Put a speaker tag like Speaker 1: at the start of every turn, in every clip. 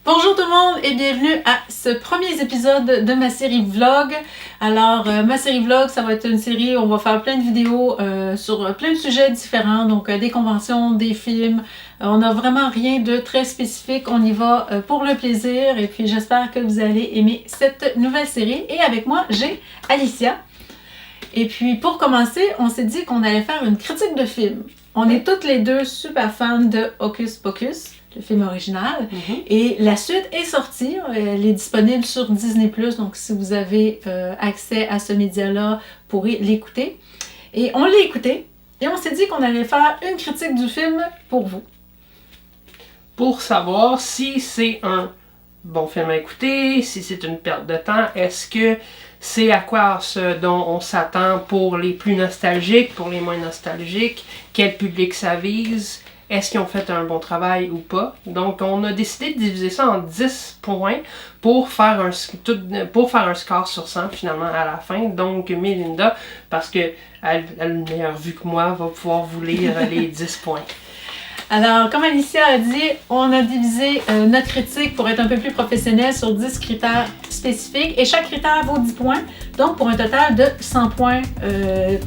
Speaker 1: Bonjour tout le monde et bienvenue à ce premier épisode de ma série vlog. Alors, ma série vlog, ça va être une série où on va faire plein de vidéos sur plein de sujets différents, donc des conventions, des films. On n'a vraiment rien de très spécifique, on y va pour le plaisir et puis j'espère que vous allez aimer cette nouvelle série. Et avec moi, j'ai Alicia. Et puis pour commencer, on s'est dit qu'on allait faire une critique de film. On est toutes les deux super fans de Hocus Pocus, le film original. Et la suite est sortie, elle est disponible sur Disney+, donc si vous avez accès à ce média-là, vous pourrez l'écouter. Et on l'a écouté, et on s'est dit qu'on allait faire une critique du film pour vous.
Speaker 2: Pour savoir si c'est un bon film à écouter, si c'est une perte de temps, est-ce que c'est à quoi ce dont on s'attend pour les plus nostalgiques, pour les moins nostalgiques, quel public ça vise, est-ce qu'ils ont fait un bon travail ou pas. Donc on a décidé de diviser ça en 10 points pour faire un score sur 100 finalement à la fin. Donc Mélinda, parce qu'elle a une meilleure vue que moi, va pouvoir vous lire les 10 points.
Speaker 1: Alors, comme Alicia a dit, on a divisé notre critique pour être un peu plus professionnel sur 10 critères spécifiques et chaque critère vaut 10 points, donc pour un total de 100 points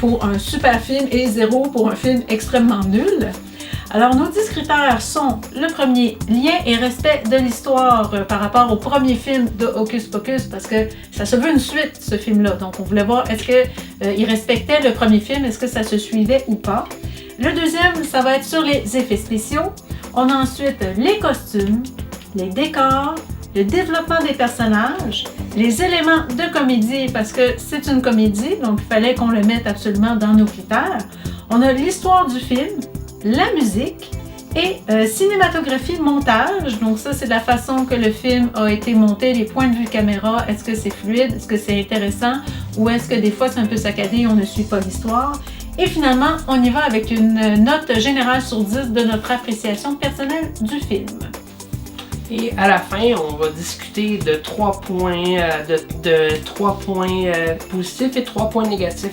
Speaker 1: pour un super film et 0 pour un film extrêmement nul. Alors, nos 10 critères sont le premier, lien et respect de l'histoire par rapport au premier film de Hocus Pocus, parce que ça se veut une suite, ce film-là. Donc, on voulait voir est-ce qu'il respectait le premier film, est-ce que ça se suivait ou pas. Le deuxième, ça va être sur les effets spéciaux. On a ensuite les costumes, les décors, le développement des personnages, les éléments de comédie, parce que c'est une comédie, donc il fallait qu'on le mette absolument dans nos critères. On a l'histoire du film, la musique et cinématographie, montage. Donc ça, c'est la façon que le film a été monté, les points de vue caméra. Est-ce que c'est fluide? Est-ce que c'est intéressant? Ou est-ce que des fois, c'est un peu saccadé et on ne suit pas l'histoire? Et finalement, on y va avec une note générale sur 10 de notre appréciation personnelle du film.
Speaker 2: Et à la fin, on va discuter de 3 points, positifs et 3 points négatifs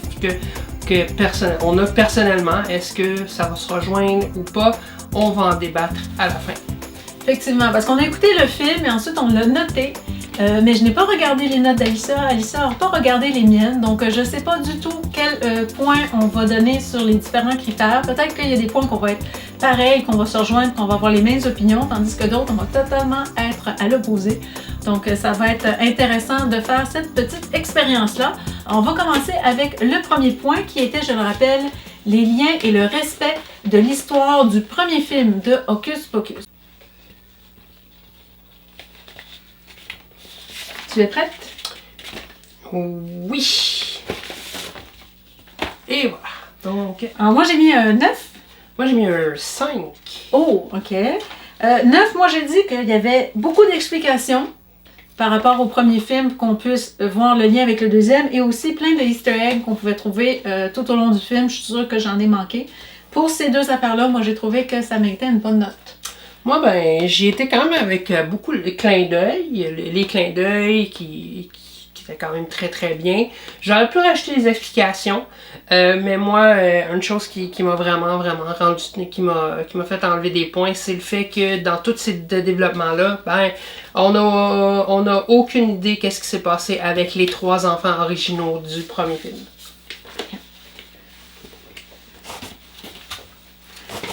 Speaker 2: on a personnellement. Est-ce que ça va se rejoindre ou pas? On va en débattre à la fin.
Speaker 1: Effectivement, parce qu'on a écouté le film et ensuite on l'a noté. Mais je n'ai pas regardé les notes d'Alicia. Alicia n'a pas regardé les miennes. Donc, je ne sais pas du tout quel point on va donner sur les différents critères. Peut-être qu'il y a des points qu'on va être pareils, qu'on va se rejoindre, qu'on va avoir les mêmes opinions, tandis que d'autres, on va totalement être à l'opposé. Donc, ça va être intéressant de faire cette petite expérience-là. On va commencer avec le premier point qui était, je le rappelle, les liens et le respect de l'histoire du premier film de Hocus Pocus. Tu es prête?
Speaker 2: Oui! Et voilà. Donc,
Speaker 1: alors moi j'ai mis un 9.
Speaker 2: Moi j'ai mis un 5.
Speaker 1: Oh, ok. 9, moi j'ai dit qu'il y avait beaucoup d'explications par rapport au premier film, qu'on puisse voir le lien avec le deuxième, et aussi plein de easter eggs qu'on pouvait trouver tout au long du film. Je suis sûre que j'en ai manqué. Pour ces deux affaires-là, moi j'ai trouvé que ça méritait une bonne note.
Speaker 2: Moi, ben, j'y étais quand même avec beaucoup de clins d'œil. Les clins d'œil qui étaient quand même très très bien. J'aurais pu rajouter des explications, mais moi, une chose qui m'a vraiment rendu, qui m'a fait enlever des points, c'est le fait que dans tous ces développements-là, ben, on a aucune idée qu'est-ce qui s'est passé avec les 3 enfants originaux du premier film.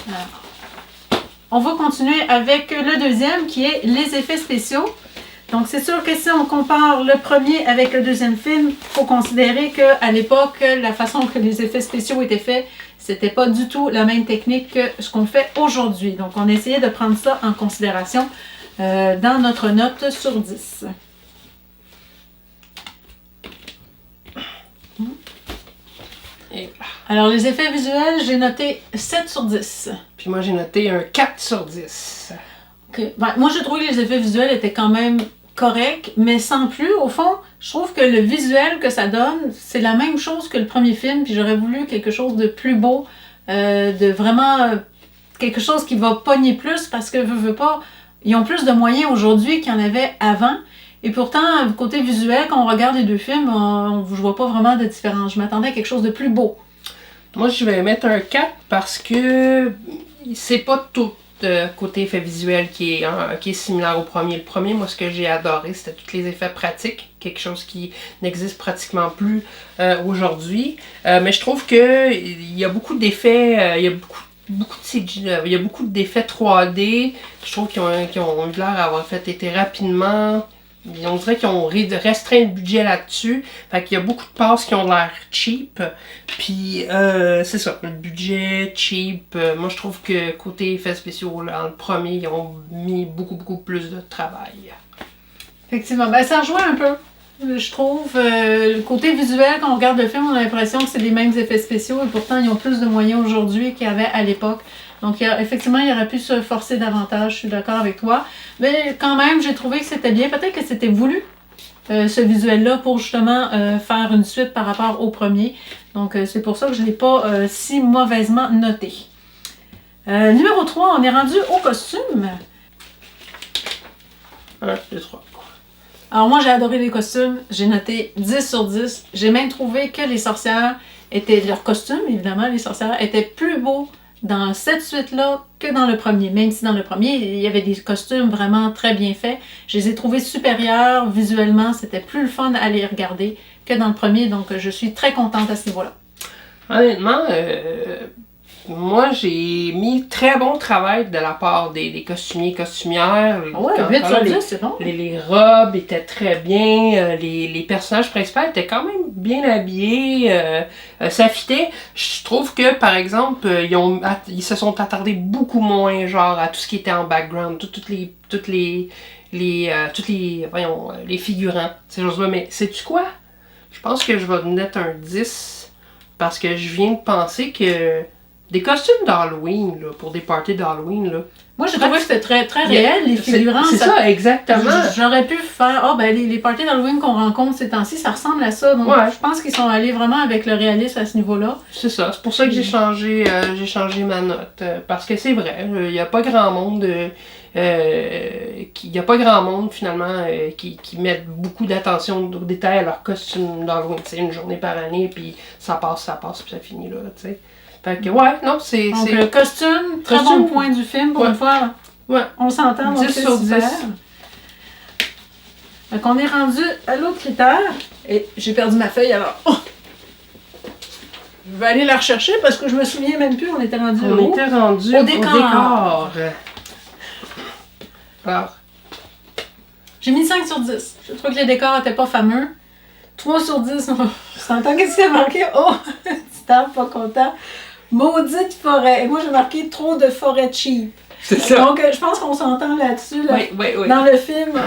Speaker 1: Alors, on va continuer avec le deuxième qui est les effets spéciaux. Donc c'est sûr que si on compare le premier avec le deuxième film, il faut considérer qu'à l'époque, la façon que les effets spéciaux étaient faits, c'était pas du tout la même technique que ce qu'on fait aujourd'hui. Donc on a essayé de prendre ça en considération dans notre note sur 10. Alors, les effets visuels, j'ai noté 7 sur 10.
Speaker 2: Puis moi, j'ai noté un 4 sur 10.
Speaker 1: Okay. Ben, moi, j'ai trouvé que les effets visuels étaient quand même corrects, mais sans plus. Au fond, je trouve que le visuel que ça donne, c'est la même chose que le premier film, puis j'aurais voulu quelque chose de plus beau, de vraiment quelque chose qui va pogner plus, parce que, veux pas, ils ont plus de moyens aujourd'hui qu'il y en avait avant. Et pourtant, côté visuel, quand on regarde les deux films, je vois pas vraiment de différence. Je m'attendais à quelque chose de plus beau.
Speaker 2: Moi, je vais mettre un 4 parce que c'est pas tout. côté effet visuel qui est similaire au premier. Le premier, moi, ce que j'ai adoré, c'était tous les effets pratiques, quelque chose qui n'existe pratiquement plus aujourd'hui. Mais je trouve que il y a beaucoup d'effets, il y a beaucoup de CG, il y a beaucoup d'effets 3D. Je trouve qu'ils ont eu l'air d'avoir été rapidement. On dirait qu'ils ont restreint le budget là-dessus. Fait qu'il y a beaucoup de passes qui ont l'air cheap. Puis, c'est ça, le budget cheap. Moi, je trouve que côté effets spéciaux, là, le premier, ils ont mis beaucoup plus de travail.
Speaker 1: Effectivement. Ben, ça rejoint un peu. Je trouve, le côté visuel, quand on regarde le film, on a l'impression que c'est les mêmes effets spéciaux et pourtant, ils ont plus de moyens aujourd'hui qu'il y avait à l'époque. Donc, effectivement, il aurait pu se forcer davantage, je suis d'accord avec toi. Mais quand même, j'ai trouvé que c'était bien. Peut-être que c'était voulu, ce visuel-là, pour justement faire une suite par rapport au premier. Donc, c'est pour ça que je ne l'ai pas si mauvaisement noté. Numéro 3, on est rendu au costume.
Speaker 2: 1, 2, 3.
Speaker 1: Alors, moi, j'ai adoré les costumes. J'ai noté 10 sur 10. J'ai même trouvé que les sorcières leurs costumes, évidemment, les sorcières, étaient plus beaux dans cette suite-là que dans le premier. Même si dans le premier, il y avait des costumes vraiment très bien faits. Je les ai trouvés supérieurs visuellement. C'était plus le fun à les regarder que dans le premier. Donc, je suis très contente à ce niveau-là.
Speaker 2: Honnêtement, moi, j'ai mis très bon travail de la part des costumiers, costumières.
Speaker 1: Ouais, 8 sur 10, c'est bon.
Speaker 2: Les robes étaient très bien. Les personnages principaux étaient quand même bien habillés. Ça fitait. Je trouve que, par exemple, ils se sont attardés beaucoup moins, genre, à tout ce qui était en background. Toutes les figurants, ces choses-là. Mais sais-tu quoi? Je pense que je vais mettre un 10 parce que je viens de penser que des costumes d'Halloween, là, pour des parties d'Halloween, là.
Speaker 1: Moi, j'ai trouvé que c'était très, très réel, les figurants.
Speaker 2: C'est ça, exactement.
Speaker 1: J'aurais pu faire, les parties d'Halloween qu'on rencontre ces temps-ci, ça ressemble à ça. Donc, je pense qu'ils sont allés vraiment avec le réalisme à ce niveau-là.
Speaker 2: C'est ça, c'est pour ça que j'ai changé ma note. Parce que c'est vrai, il n'y a pas grand monde finalement qui mettent beaucoup d'attention aux détails à leur costume d'Halloween. C'est une journée par année, puis ça passe, puis ça finit là, tu sais. Fait que non, c'est...
Speaker 1: Donc le costume, très bon point du film pour une fois.
Speaker 2: Ouais.
Speaker 1: On s'entend, donc
Speaker 2: 10 sur 10.
Speaker 1: Fait qu'on est rendu à l'autre critère. Et j'ai perdu ma feuille alors. Oh! Je vais aller la rechercher parce que je me souviens même plus, on était rendu
Speaker 2: au décor. Alors.
Speaker 1: J'ai mis 5 sur 10. Je trouve que les décors n'étaient pas fameux. 3 sur 10, on s'entend qu'est-ce qu'il y a marqué? Oh! Tu t'en pas content. Maudite forêt. Et moi, j'ai marqué trop de forêt cheap.
Speaker 2: C'est ça.
Speaker 1: Donc, je pense qu'on s'entend là-dessus. Là.
Speaker 2: Oui.
Speaker 1: Dans le film,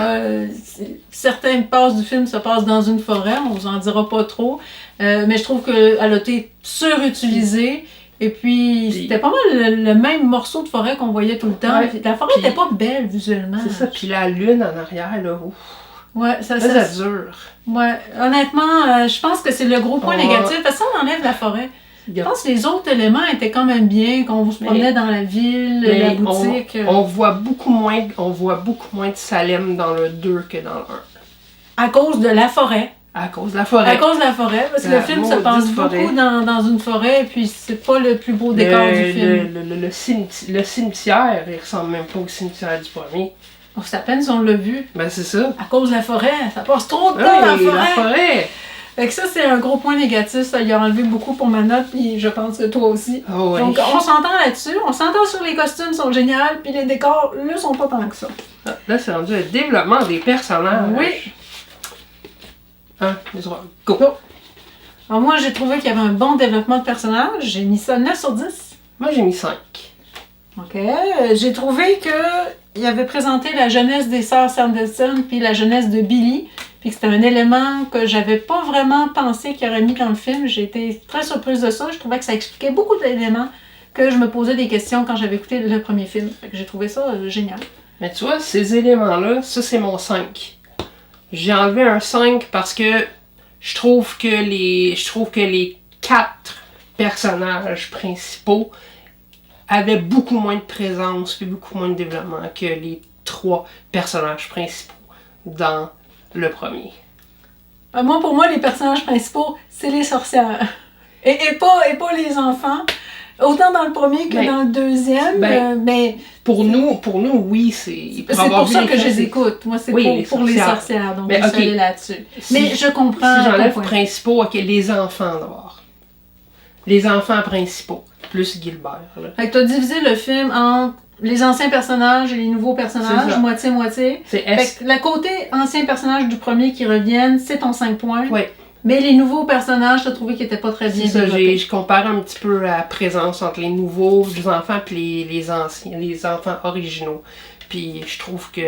Speaker 1: certaines passes du film se passent dans une forêt. On vous en dira pas trop. Mais je trouve qu'elle a été surutilisée. Et puis, c'était pas mal le même morceau de forêt qu'on voyait tout le temps. Ouais. La forêt n'était pas belle visuellement.
Speaker 2: C'est ça. Puis la lune en arrière, là. Ouf.
Speaker 1: Ouais, ça
Speaker 2: dure.
Speaker 1: Ouais, honnêtement, je pense que c'est le gros point négatif. Parce que ça, on enlève la forêt. Je pense que les autres éléments étaient quand même bien, qu'on se promenait dans la ville, la boutique.
Speaker 2: On voit beaucoup moins de Salem dans le 2 que dans le 1.
Speaker 1: À cause de la forêt.
Speaker 2: À cause de la forêt.
Speaker 1: Parce que le film se passe beaucoup dans une forêt, et puis c'est pas le plus beau décor du film.
Speaker 2: Le cimetière, il ressemble même pas au cimetière du premier.
Speaker 1: Oh, c'est à peine si on l'a vu.
Speaker 2: Ben c'est ça.
Speaker 1: À cause de la forêt, ça passe trop de temps dans la forêt. Fait que ça, c'est un gros point négatif. Ça y a enlevé beaucoup pour ma note, puis je pense que toi aussi.
Speaker 2: Oh, oui.
Speaker 1: Donc, on s'entend là-dessus. On s'entend sur les costumes, sont géniaux, puis les décors, là, sont pas tant que ça.
Speaker 2: Là, c'est rendu le développement des personnages.
Speaker 1: Oui.
Speaker 2: 1, 2, 3, go!
Speaker 1: Alors, moi, j'ai trouvé qu'il y avait un bon développement de personnages. J'ai mis ça 9 sur 10.
Speaker 2: Moi, j'ai mis 5.
Speaker 1: OK. J'ai trouvé qu'il avait présenté la jeunesse des sœurs Sanderson, puis la jeunesse de Billy. Puis que c'était un élément que j'avais pas vraiment pensé qu'il aurait mis dans le film. J'ai été très surprise de ça. Je trouvais que ça expliquait beaucoup d'éléments que je me posais des questions quand j'avais écouté le premier film. Fait que j'ai trouvé ça génial.
Speaker 2: Mais tu vois, ces éléments-là, ça c'est mon 5. J'ai enlevé un 5 parce que je trouve que les 4 personnages principaux avaient beaucoup moins de présence puis beaucoup moins de développement que les 3 personnages principaux dans le premier.
Speaker 1: Pour moi, les personnages principaux, c'est les sorcières. Et pas les enfants. Autant dans le premier que
Speaker 2: Ben,
Speaker 1: dans le deuxième, mais
Speaker 2: Pour nous, oui, c'est...
Speaker 1: c'est pour ça que je les écoute. Moi, c'est
Speaker 2: Oui,
Speaker 1: pour les sorcières, donc
Speaker 2: Mais,
Speaker 1: je suis allée là-dessus. Mais je comprends.
Speaker 2: Si j'enlève
Speaker 1: ton point.
Speaker 2: principaux, ok, les enfants d'abord. Les enfants principaux, plus Gilbert. Là.
Speaker 1: Fait que tu as divisé le film en les anciens personnages et les nouveaux personnages, moitié-moitié.
Speaker 2: C'est
Speaker 1: Fait que le côté ancien personnage du premier qui reviennent, c'est ton 5 points.
Speaker 2: Oui.
Speaker 1: Mais les nouveaux personnages, tu as trouvé qu'ils n'étaient pas très bien développés.
Speaker 2: Je compare un petit peu la présence entre les nouveaux enfants et les anciens, les enfants originaux. Puis je trouve que...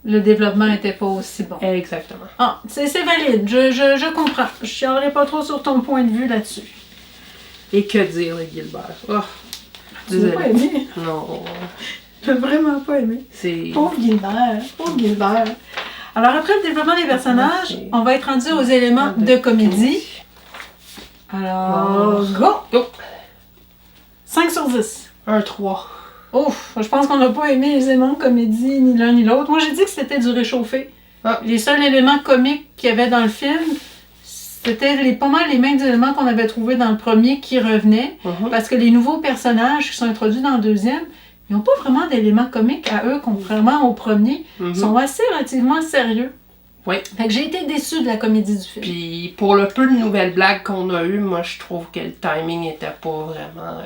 Speaker 1: Le développement n'était pas aussi bon.
Speaker 2: Exactement.
Speaker 1: Ah, c'est valide, je comprends. Je ne chialerai pas trop sur ton point de vue là-dessus.
Speaker 2: Et que dire, le Gilbert? Oh,
Speaker 1: tu l'as pas aimé?
Speaker 2: Non.
Speaker 1: Je l'ai vraiment pas aimé.
Speaker 2: C'est...
Speaker 1: Pauvre Gilbert. Alors après le développement des personnages, on va être rendu aux éléments de comédie. Alors, go! 5 sur 10.
Speaker 2: Un 3.
Speaker 1: Ouf, je pense qu'on n'a pas aimé les éléments de comédie, ni l'un ni l'autre. Moi, j'ai dit que c'était du réchauffé.
Speaker 2: Ah.
Speaker 1: Les seuls éléments comiques qu'il y avait dans le film, c'était pas mal les mêmes éléments qu'on avait trouvés dans le premier qui revenaient. Parce que les nouveaux personnages qui sont introduits dans le deuxième, ils n'ont pas vraiment d'éléments comiques à eux, contrairement au premier. Ils sont assez relativement sérieux.
Speaker 2: Oui.
Speaker 1: Fait que j'ai été déçue de la comédie du film.
Speaker 2: Puis pour le peu de nouvelles blagues qu'on a eues, moi je trouve que le timing n'était pas vraiment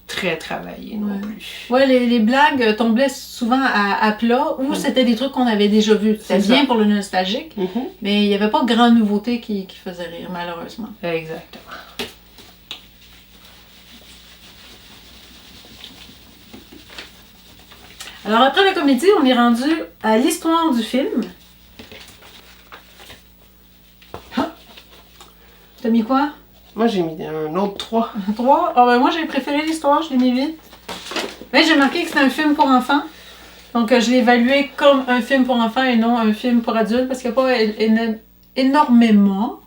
Speaker 2: très travaillé non plus.
Speaker 1: Ouais, les blagues tombaient souvent à plat ou c'était des trucs qu'on avait déjà vus. C'était bien pour le nostalgique, mais il n'y avait pas de grande nouveauté qui faisait rire, malheureusement.
Speaker 2: Exactement.
Speaker 1: Alors après la comédie, on est rendu à l'histoire du film. Ah! T'as mis quoi?
Speaker 2: Moi j'ai mis un autre 3.
Speaker 1: 3? Ah ben moi j'ai préféré l'histoire, je l'ai mis 8. Mais j'ai marqué que c'était un film pour enfants. Donc je l'ai évalué comme un film pour enfants et non un film pour adultes parce qu'il n'y a pas énormément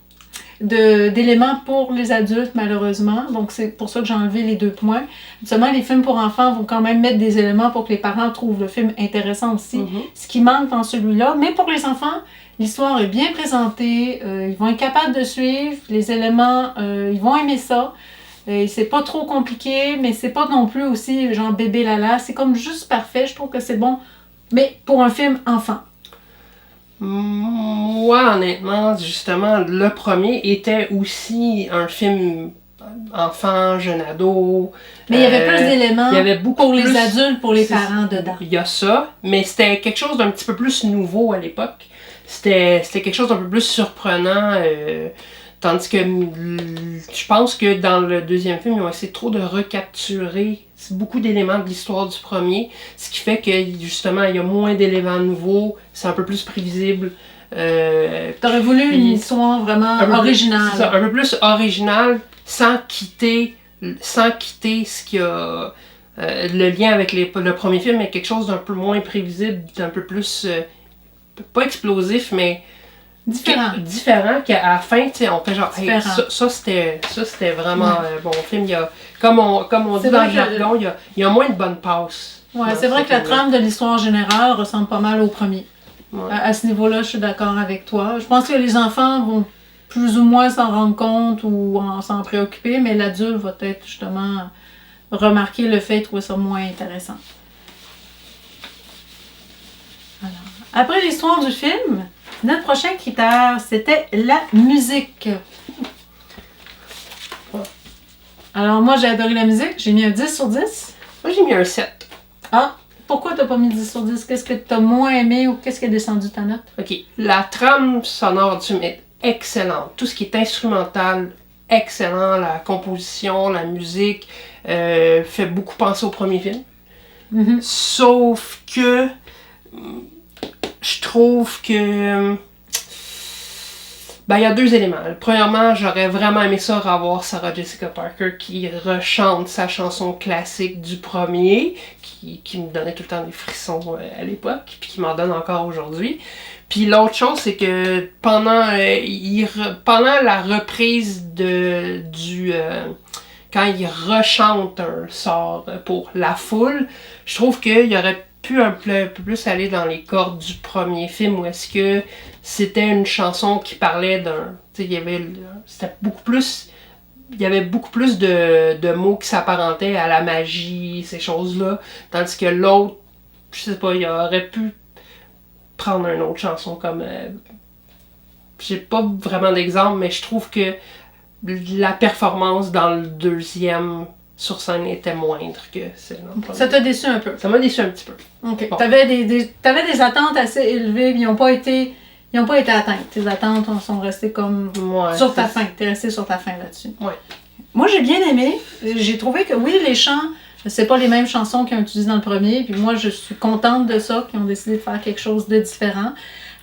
Speaker 1: d'éléments pour les adultes, malheureusement. Donc, c'est pour ça que j'ai enlevé les 2 points. Seulement, les films pour enfants vont quand même mettre des éléments pour que les parents trouvent le film intéressant aussi. Ce qui manque dans celui-là. Mais pour les enfants, l'histoire est bien présentée. Ils vont être capables de suivre. Les éléments, ils vont aimer ça. C'est pas trop compliqué, mais c'est pas non plus aussi genre bébé lala. C'est comme juste parfait. Je trouve que c'est bon. Mais pour un film enfant.
Speaker 2: Moi, honnêtement, justement, le premier était aussi un film enfant, jeune ado.
Speaker 1: Mais il y avait plus d'éléments pour
Speaker 2: plus,
Speaker 1: les adultes, pour les parents dedans.
Speaker 2: Il y a ça, mais c'était quelque chose d'un petit peu plus nouveau à l'époque. C'était quelque chose d'un peu plus surprenant. Tandis que je pense que dans le deuxième film, ils ont essayé trop de recapturer beaucoup d'éléments de l'histoire du premier, ce qui fait que justement il y a moins d'éléments nouveaux, c'est un peu plus prévisible.
Speaker 1: T'aurais voulu une histoire vraiment originale.
Speaker 2: C'est ça, un peu plus originale, sans quitter ce qu'il y a. Le lien avec le premier film est quelque chose d'un peu moins prévisible, d'un peu plus pas explosif, mais différent qu'à la fin, tu sais, on fait genre, hey, ça c'était vraiment un bon film. Il y a, comme on dit dans le jargon, il y a moins de bonnes passes.
Speaker 1: Ouais, c'est vrai que la trame de l'histoire générale ressemble pas mal au premier. Ouais. À ce niveau-là, je suis d'accord avec toi. Je pense que les enfants vont plus ou moins s'en rendre compte ou s'en préoccuper, mais l'adulte va peut-être justement remarquer le fait et trouver ça moins intéressant. Alors, après l'histoire du film, notre prochain critère, c'était la musique. Alors moi, j'ai adoré la musique. J'ai mis un 10 sur 10.
Speaker 2: Moi, j'ai mis un 7.
Speaker 1: Ah, pourquoi t'as pas mis 10 sur 10? Qu'est-ce que t'as moins aimé ou qu'est-ce qui a descendu ta note?
Speaker 2: Ok, la trame sonore du film est excellente. Tout ce qui est instrumental, excellent. La composition, la musique, fait beaucoup penser au premier film. Sauf que je trouve que il y a 2 éléments. Premièrement, j'aurais vraiment aimé ça revoir Sarah Jessica Parker qui rechante sa chanson classique du premier, qui me donnait tout le temps des frissons à l'époque, puis qui m'en donne encore aujourd'hui. Puis l'autre chose, c'est que pendant la reprise quand il rechante un sort pour la foule, je trouve qu'il y aurait pu un peu plus aller dans les cordes du premier film, où est-ce que c'était une chanson qui parlait d'un... Tu sais, c'était beaucoup plus il y avait beaucoup plus de mots qui s'apparentaient à la magie, ces choses-là. Tandis que l'autre, je sais pas, il aurait pu prendre une autre chanson comme... j'ai pas vraiment d'exemple, mais je trouve que la performance dans le deuxième sur scène était moindre que celle dans le premier.
Speaker 1: Ça t'a déçu un peu?
Speaker 2: Ça m'a déçu un petit peu.
Speaker 1: OK.
Speaker 2: Bon.
Speaker 1: T'avais des attentes assez élevées, mais ils n'ont pas été atteintes. Tes attentes sont restées comme sur ta fin. T'es resté sur ta fin là-dessus.
Speaker 2: Ouais.
Speaker 1: Moi, j'ai bien aimé. J'ai trouvé que oui, les chants, c'est pas les mêmes chansons qu'ils ont utilisées dans le premier. Puis moi, je suis contente de ça, qu'ils ont décidé de faire quelque chose de différent.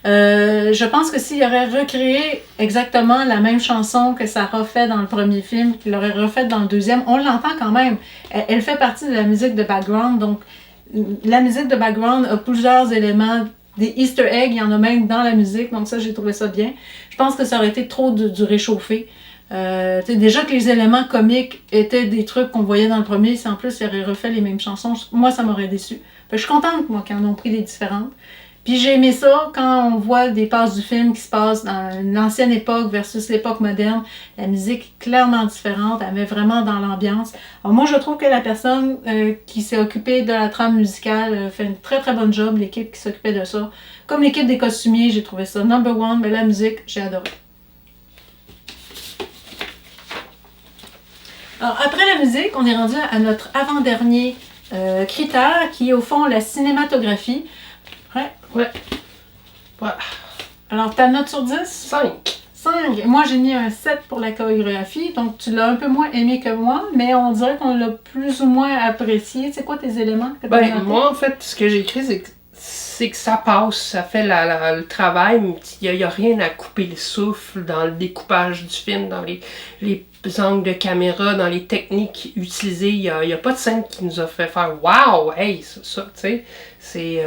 Speaker 1: Je pense que s'il aurait recréé exactement la même chanson que Sarah fait dans le premier film, qu'il l'aurait refait dans le deuxième, on l'entend quand même. Elle fait partie de la musique de background, donc la musique de background a plusieurs éléments, des easter eggs, il y en a même dans la musique, donc ça, j'ai trouvé ça bien. Je pense que ça aurait été trop du réchauffé. Déjà que les éléments comiques étaient des trucs qu'on voyait dans le premier, si en plus ils auraient refait les mêmes chansons, moi ça m'aurait déçu. Je suis contente, moi, qu'ils en ont pris des différentes. Puis j'ai aimé ça quand on voit des passes du film qui se passent dans l'ancienne époque versus l'époque moderne. La musique est clairement différente, elle met vraiment dans l'ambiance. Alors moi, je trouve que la personne qui s'est occupée de la trame musicale fait une très très bonne job, l'équipe qui s'occupait de ça. Comme l'équipe des costumiers, j'ai trouvé ça number one, mais la musique, j'ai adoré. Alors après la musique, on est rendu à notre avant-dernier critère qui est au fond la cinématographie.
Speaker 2: Ouais.
Speaker 1: Alors, ta note sur 10?
Speaker 2: 5.
Speaker 1: 5. Moi, j'ai mis un 7 pour la chorégraphie. Donc, tu l'as un peu moins aimé que moi, mais on dirait qu'on l'a plus ou moins apprécié. C'est quoi tes éléments que tu as notés?
Speaker 2: Moi, en fait, ce que j'ai écrit, c'est que ça passe, ça fait le travail, mais il n'y a rien à couper le souffle dans le découpage du film, dans les angles de caméra, dans les techniques utilisées. Il n'y a pas de scène qui nous a fait faire « Wow! Hey! » ça, tu sais. C'est...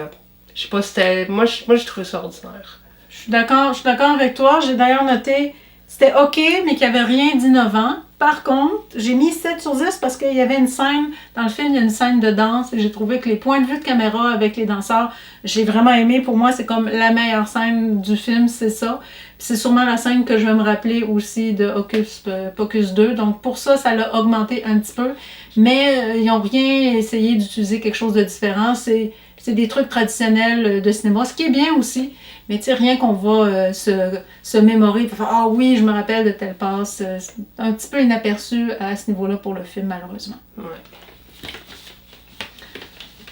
Speaker 2: je sais pas, c'était... Moi, j'ai trouvé ça ordinaire.
Speaker 1: Je suis d'accord avec toi. J'ai d'ailleurs noté, c'était OK, mais qu'il n'y avait rien d'innovant. Par contre, j'ai mis 7 sur 10 parce qu'il y avait une scène, dans le film, il y a une scène de danse et j'ai trouvé que les points de vue de caméra avec les danseurs, j'ai vraiment aimé. Pour moi, c'est comme la meilleure scène du film, c'est ça. Puis c'est sûrement la scène que je vais me rappeler aussi de Hocus Pocus 2. Donc pour ça, ça l'a augmenté un petit peu. Mais ils n'ont rien essayé d'utiliser quelque chose de différent. C'est des trucs traditionnels de cinéma, ce qui est bien aussi. Mais tu sais, rien qu'on va se mémorer, faire « Ah oui, je me rappelle de telle passe », c'est un petit peu inaperçu à ce niveau-là pour le film, malheureusement.
Speaker 2: Ouais.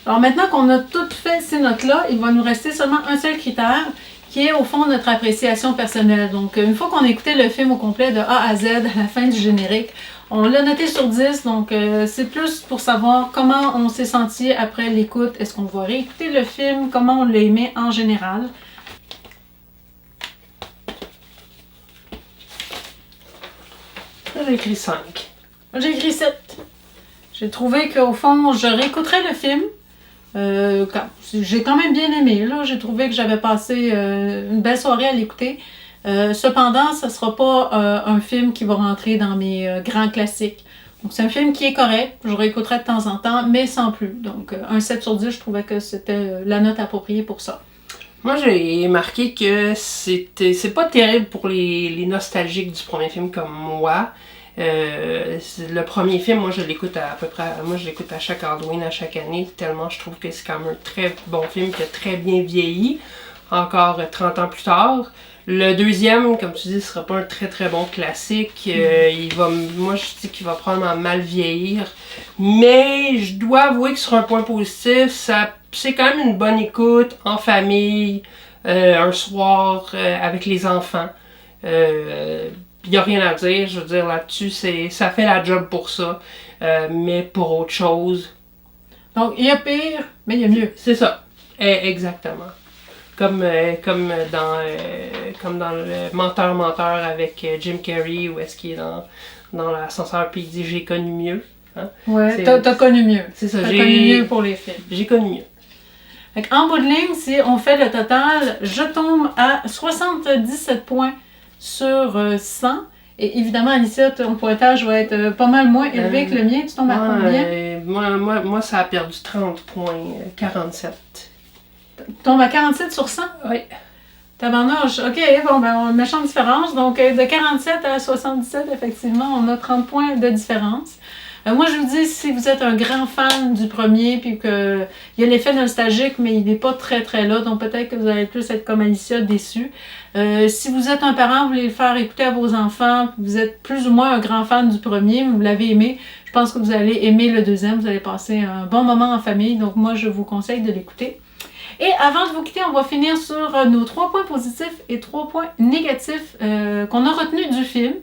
Speaker 1: Alors maintenant qu'on a tout fait ces notes-là, il va nous rester seulement un seul critère, qui est au fond notre appréciation personnelle. Donc une fois qu'on a écouté le film au complet de A à Z, à la fin du générique, on l'a noté sur 10, donc c'est plus pour savoir comment on s'est senti après l'écoute. Est-ce qu'on va réécouter le film, comment on l'a aimé en général.
Speaker 2: J'ai écrit 5.
Speaker 1: J'ai écrit 7. J'ai trouvé qu'au fond, je réécouterais le film. J'ai quand même bien aimé. Là. J'ai trouvé que j'avais passé une belle soirée à l'écouter. Cependant, ce ne sera pas un film qui va rentrer dans mes grands classiques. Donc, c'est un film qui est correct. Je réécouterai de temps en temps, mais sans plus. Donc, un 7 sur 10, je trouvais que c'était la note appropriée pour ça.
Speaker 2: Moi, j'ai marqué que c'est pas terrible pour les nostalgiques du premier film comme moi. Le premier film, moi je l'écoute à peu près, moi je l'écoute à chaque Halloween, à chaque année, tellement je trouve que c'est quand même un très bon film qui a très bien vieilli, encore 30 ans plus tard. Le deuxième, comme tu dis, ce sera pas un très très bon classique. Moi je dis qu'il va probablement mal vieillir, mais je dois avouer que sur un point positif, c'est quand même une bonne écoute en famille, un soir avec les enfants. Il n'y a rien à dire, je veux dire, là-dessus, ça fait la job pour ça, mais pour autre chose.
Speaker 1: Donc, il y a pire, mais il y a mieux.
Speaker 2: C'est ça, exactement. Comme dans le Menteur avec Jim Carrey, où est-ce qu'il est dans l'ascenseur, puis il dit « j'ai connu mieux hein? ».
Speaker 1: Ouais, t'as connu mieux.
Speaker 2: C'est ça,
Speaker 1: j'ai connu mieux pour les films.
Speaker 2: J'ai connu mieux.
Speaker 1: En bout de ligne, si on fait le total, je tombe à 77 points sur 100. Et évidemment, Alicia, ton pointage va être pas mal moins élevé que le mien. Tu tombes à combien?
Speaker 2: Moi, ça a perdu 30 points, 47.
Speaker 1: Tu tombes à 47 sur 100?
Speaker 2: Oui.
Speaker 1: Tabarnouche, OK, bon, ben, méchante différence. Donc, de 47 à 77, effectivement, on a 30 points de différence. Moi, je vous dis, si vous êtes un grand fan du premier, puis qu'il y a l'effet nostalgique, mais il n'est pas très, très là, donc peut-être que vous allez plus être comme Alicia, déçu. Si vous êtes un parent, vous voulez le faire écouter à vos enfants, vous êtes plus ou moins un grand fan du premier, vous l'avez aimé, je pense que vous allez aimer le deuxième, vous allez passer un bon moment en famille, donc moi, je vous conseille de l'écouter. Et avant de vous quitter, on va finir sur nos 3 points positifs et 3 points négatifs qu'on a retenus du film.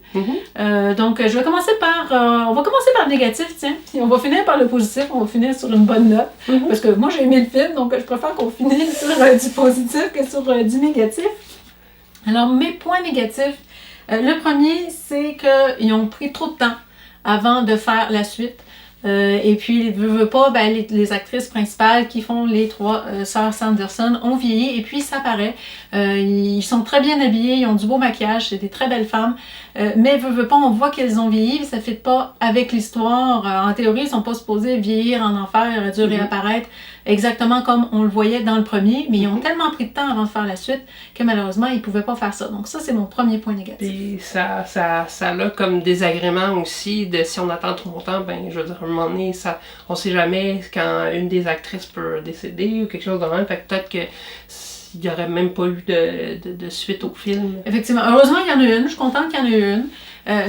Speaker 1: Donc, je vais commencer par... on va commencer par le négatif, tiens. Puis on va finir par le positif. On va finir sur une bonne note. Parce que moi, j'ai aimé le film, donc je préfère qu'on finisse sur du positif que sur du négatif. Alors, mes points négatifs. Le premier, c'est qu'ils ont pris trop de temps avant de faire la suite. Et puis, veux pas, ben, les actrices principales qui font les 3 sœurs Sanderson ont vieilli et puis ça paraît. Ils sont très bien habillés, ils ont du beau maquillage, c'est des très belles femmes. Mais veux pas, on voit qu'elles ont vieilli, mais ça ne fit pas avec l'histoire. En théorie, ils sont pas supposés vieillir en enfer, ils auraient dû réapparaître exactement comme on le voyait dans le premier, mais ils ont tellement pris de temps avant de faire la suite que malheureusement, ils pouvaient pas faire ça. Donc ça, c'est mon premier point négatif.
Speaker 2: Puis ça a comme désagrément aussi de si on attend trop longtemps, ben je veux dire, à un moment donné, on sait jamais quand une des actrices peut décéder ou quelque chose de même, fait que peut-être que il n'y aurait même pas eu de suite au film.
Speaker 1: Effectivement. Heureusement, il y en a une. Je suis contente qu'il y en ait une.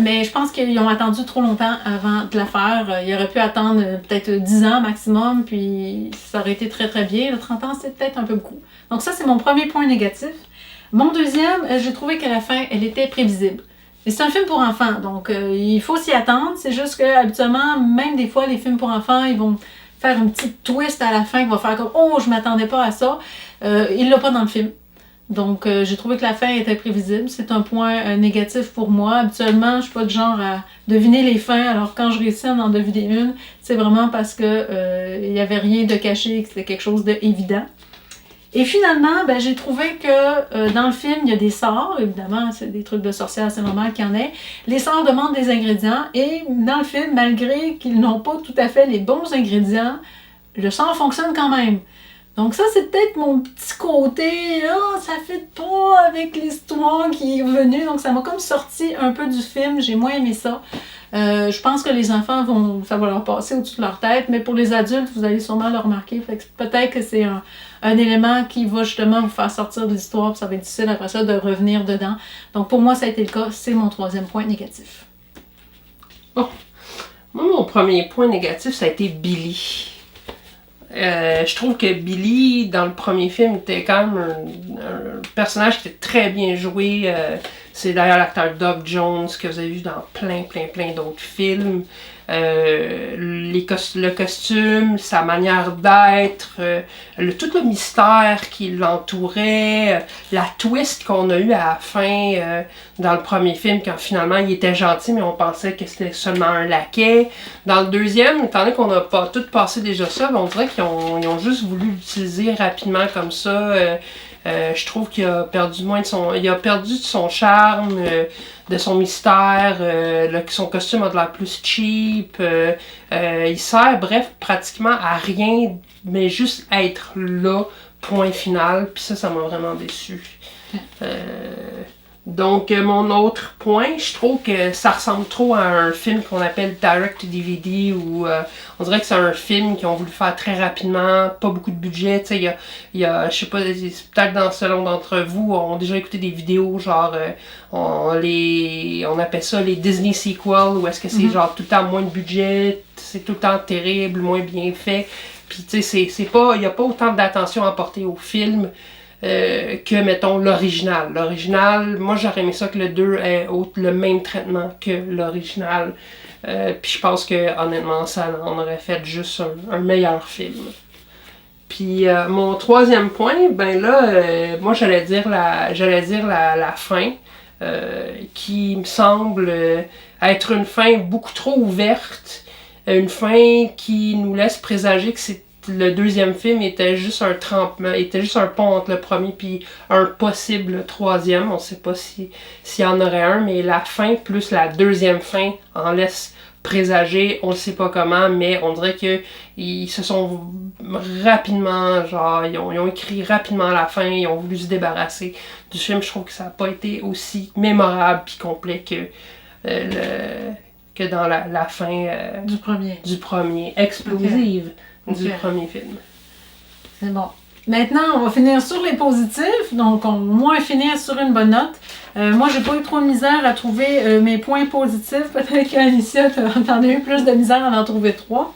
Speaker 1: Mais je pense qu'ils ont attendu trop longtemps avant de la faire. Ils auraient pu attendre peut-être 10 ans maximum, puis ça aurait été très très bien. Le 30 ans, c'est peut-être un peu beaucoup. Donc ça, c'est mon premier point négatif. Mon deuxième, j'ai trouvé qu'à la fin, elle était prévisible. Et c'est un film pour enfants, donc il faut s'y attendre. C'est juste que habituellement, même des fois, les films pour enfants, ils vont faire un petit twist à la fin qui va faire comme « Oh, je m'attendais pas à ça ». Il l'a pas dans le film. Donc, j'ai trouvé que la fin était prévisible. C'est un point négatif pour moi. Habituellement, je suis pas du genre à deviner les fins. Alors, quand je réussis à en deviner une, c'est vraiment parce que il y avait rien de caché, que c'était quelque chose d'évident. Et finalement, ben, j'ai trouvé que dans le film, il y a des sorts. Évidemment, c'est des trucs de sorcières, c'est normal qu'il y en ait. Les sorts demandent des ingrédients. Et dans le film, malgré qu'ils n'ont pas tout à fait les bons ingrédients, le sort fonctionne quand même. Donc ça, c'est peut-être mon petit côté, là, ça fait pas avec l'histoire qui est venue. Donc ça m'a comme sorti un peu du film. J'ai moins aimé ça. Je pense que les enfants ça va leur passer au-dessus de leur tête, mais pour les adultes, vous allez sûrement le remarquer. Fait que peut-être que c'est un élément qui va justement vous faire sortir de l'histoire, puis ça va être difficile après ça de revenir dedans. Donc pour moi, ça a été le cas, c'est mon troisième point négatif.
Speaker 2: Bon, moi, mon premier point négatif, ça a été Billy. Je trouve que Billy, dans le premier film, était quand même un personnage qui était très bien joué. C'est d'ailleurs l'acteur Doug Jones que vous avez vu dans plein d'autres films. Le costume, sa manière d'être, tout le mystère qui l'entourait, la twist qu'on a eue à la fin dans le premier film quand finalement il était gentil mais on pensait que c'était seulement un laquais. Dans le deuxième, étant donné qu'on n'a pas tout passé déjà ça, on dirait qu'ils ont juste voulu l'utiliser rapidement comme ça. Je trouve qu'il a perdu de son charme, de son mystère, son costume a de l'air plus cheap, il sert bref pratiquement à rien, mais juste à être là, point final, puis ça m'a vraiment déçu. Donc mon autre point, je trouve que ça ressemble trop à un film qu'on appelle Direct to DVD où on dirait que c'est un film qu'ils ont voulu faire très rapidement, pas beaucoup de budget, tu sais, il y a je sais pas, peut-être dans selon d'entre vous ont déjà écouté des vidéos genre on appelle ça les Disney sequels où est-ce que c'est genre tout le temps moins de budget, c'est tout le temps terrible, moins bien fait, puis tu sais c'est pas, il y a pas autant d'attention à porter au film. Que, mettons, l'original. L'original, moi, j'aurais aimé ça que le 2 ait le même traitement que l'original. Puis je pense que, honnêtement, on aurait fait juste un meilleur film. Puis mon troisième point, ben là, moi, j'allais dire la fin, qui me semble être une fin beaucoup trop ouverte. Une fin qui nous laisse présager que le deuxième film était juste un pont entre le premier puis un possible troisième. On sait pas s'il y en aurait un, mais la fin plus la deuxième fin en laisse présager, on ne sait pas comment, mais on dirait qu'ils se sont rapidement, genre, ils ont écrit rapidement à la fin, ils ont voulu se débarrasser du film. Je trouve que ça n'a pas été aussi mémorable puis complet que dans la fin du premier, explosive du premier film.
Speaker 1: C'est bon. Maintenant, on va finir sur les positifs, donc on va au moins finir sur une bonne note. Moi, j'ai pas eu trop de misère à trouver mes points positifs. Peut-être qu'Alicia, t'en as eu plus de misère à en trouver 3.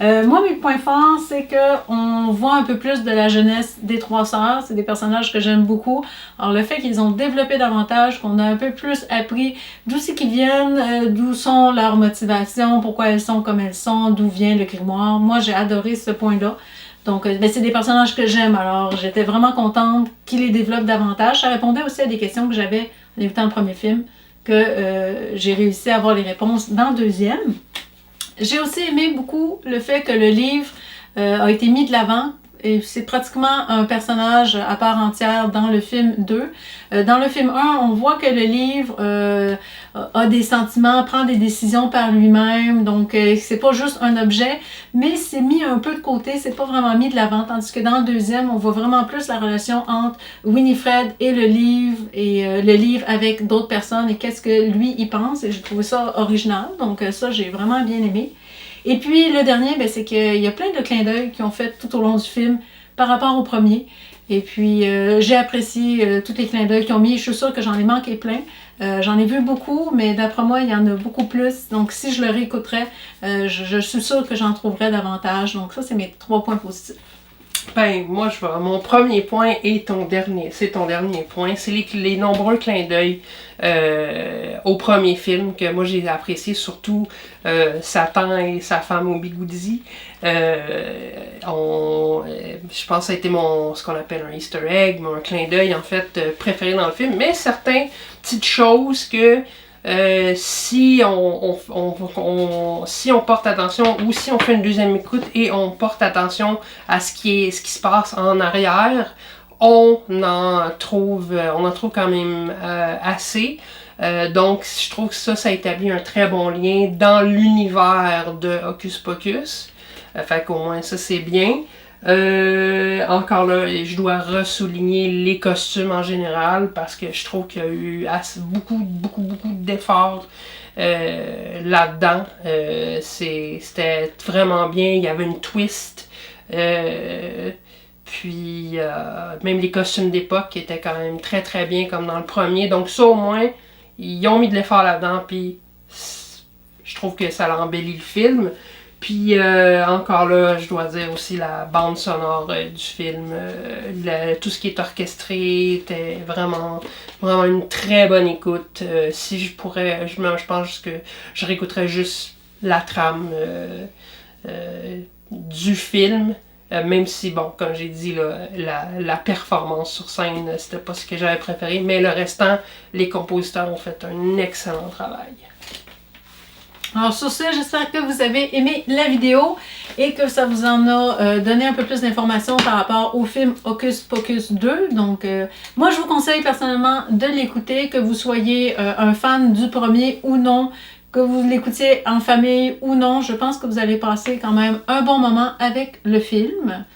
Speaker 1: Moi, mes points forts, c'est qu'on voit un peu plus de la jeunesse des trois sœurs. C'est des personnages que j'aime beaucoup. Alors, le fait qu'ils ont développé davantage, qu'on a un peu plus appris d'où c'est qu'ils viennent, d'où sont leurs motivations, pourquoi elles sont comme elles sont, d'où vient le grimoire. Moi, j'ai adoré ce point-là. Donc, c'est des personnages que j'aime. Alors, j'étais vraiment contente qu'ils les développent davantage. Ça répondait aussi à des questions que j'avais en écoutant le premier film, que j'ai réussi à avoir les réponses dans le deuxième. J'ai aussi aimé beaucoup le fait que le livre a été mis de l'avant. Et c'est pratiquement un personnage à part entière dans le film 2. Dans le film 1, on voit que le livre a des sentiments, prend des décisions par lui-même. Donc, c'est pas juste un objet, mais c'est mis un peu de côté, c'est pas vraiment mis de l'avant. Tandis que dans le deuxième, on voit vraiment plus la relation entre Winifred et le livre avec d'autres personnes et qu'est-ce que lui, il pense. Et j'ai trouvé ça original. Donc, ça, j'ai vraiment bien aimé. Et puis le dernier, c'est qu'il y a plein de clins d'œil qu'ils ont fait tout au long du film par rapport au premier. Et puis j'ai apprécié tous les clins d'œil qu'ils ont mis. Je suis sûre que j'en ai manqué plein. J'en ai vu beaucoup, mais d'après moi, il y en a beaucoup plus. Donc si je le réécouterais, je suis sûre que j'en trouverais davantage. Donc ça, c'est mes 3 points positifs.
Speaker 2: Ben, moi, mon premier point est ton dernier point. C'est les nombreux clins d'œil au premier film que moi j'ai apprécié, surtout Satan et sa femme au bigoudi. Je pense que ça a été ce qu'on appelle un easter egg, un clin d'œil en fait préféré dans le film. Mais certaines petites choses que si on porte attention ou si on fait une deuxième écoute et on porte attention à ce qui se passe en arrière, on en trouve quand même assez. Donc je trouve que ça établit un très bon lien dans l'univers de Hocus Pocus. Fait qu'au moins ça c'est bien. Encore là, je dois ressouligner les costumes en général parce que je trouve qu'il y a eu beaucoup d'efforts là-dedans. C'était vraiment bien, il y avait une twist. Puis même les costumes d'époque étaient quand même très très bien comme dans le premier. Donc ça au moins, ils ont mis de l'effort là-dedans puis je trouve que ça embellit le film. Puis encore là, je dois dire aussi la bande sonore du film, tout ce qui est orchestré était vraiment une très bonne écoute. Si je pourrais, je pense que je réécouterais juste la trame du film. Même si, bon, comme j'ai dit, la performance sur scène, c'était pas ce que j'avais préféré, mais le restant, les compositeurs ont fait un excellent travail.
Speaker 1: Alors sur ce, j'espère que vous avez aimé la vidéo et que ça vous en a donné un peu plus d'informations par rapport au film Hocus Pocus 2. Donc moi je vous conseille personnellement de l'écouter, que vous soyez un fan du premier ou non, que vous l'écoutiez en famille ou non. Je pense que vous allez passer quand même un bon moment avec le film.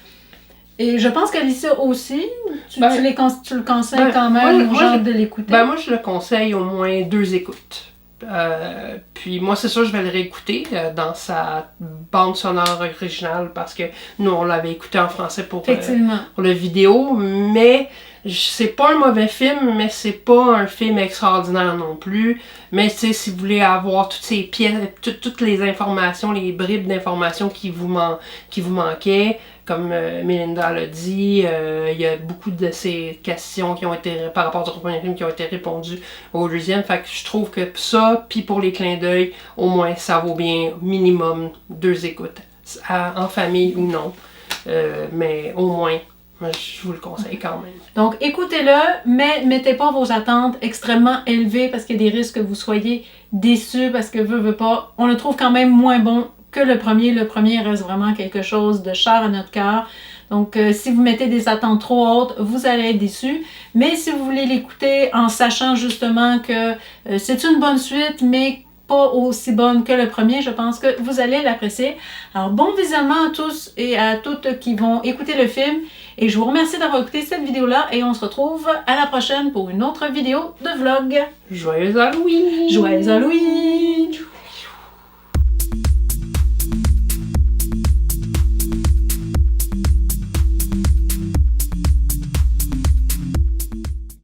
Speaker 1: Et je pense qu'Alicia aussi, tu le conseilles quand même aux gens de l'écouter.
Speaker 2: Ben moi je le conseille au moins 2 écoutes. Puis moi c'est sûr je vais le réécouter dans sa bande sonore originale parce que nous on l'avait écouté en français pour le vidéo, mais c'est pas un mauvais film, mais c'est pas un film extraordinaire non plus. Mais tu sais, si vous voulez avoir toutes ces pièces, toutes les informations, les bribes d'informations qui vous manquaient, comme Melinda l'a dit, il y a beaucoup de ces questions qui ont été, par rapport au premier film, qui ont été répondues au deuxième. Fait que je trouve que ça, puis pour les clins d'œil, au moins ça vaut bien minimum 2 écoutes, en famille ou non. Mais au moins, je vous le conseille quand même.
Speaker 1: Donc écoutez-le, mais mettez pas vos attentes extrêmement élevées parce qu'il y a des risques que vous soyez déçus parce que veut pas. On le trouve quand même moins bon que le premier. Le premier reste vraiment quelque chose de cher à notre cœur. Donc si vous mettez des attentes trop hautes, vous allez être déçus. Mais si vous voulez l'écouter en sachant justement que c'est une bonne suite, mais pas aussi bonne que le premier. Je pense que vous allez l'apprécier. Alors, bon visionnement à tous et à toutes qui vont écouter le film. Et je vous remercie d'avoir écouté cette vidéo-là. Et on se retrouve à la prochaine pour une autre vidéo de vlog.
Speaker 2: Joyeux Halloween!
Speaker 1: Joyeux Halloween!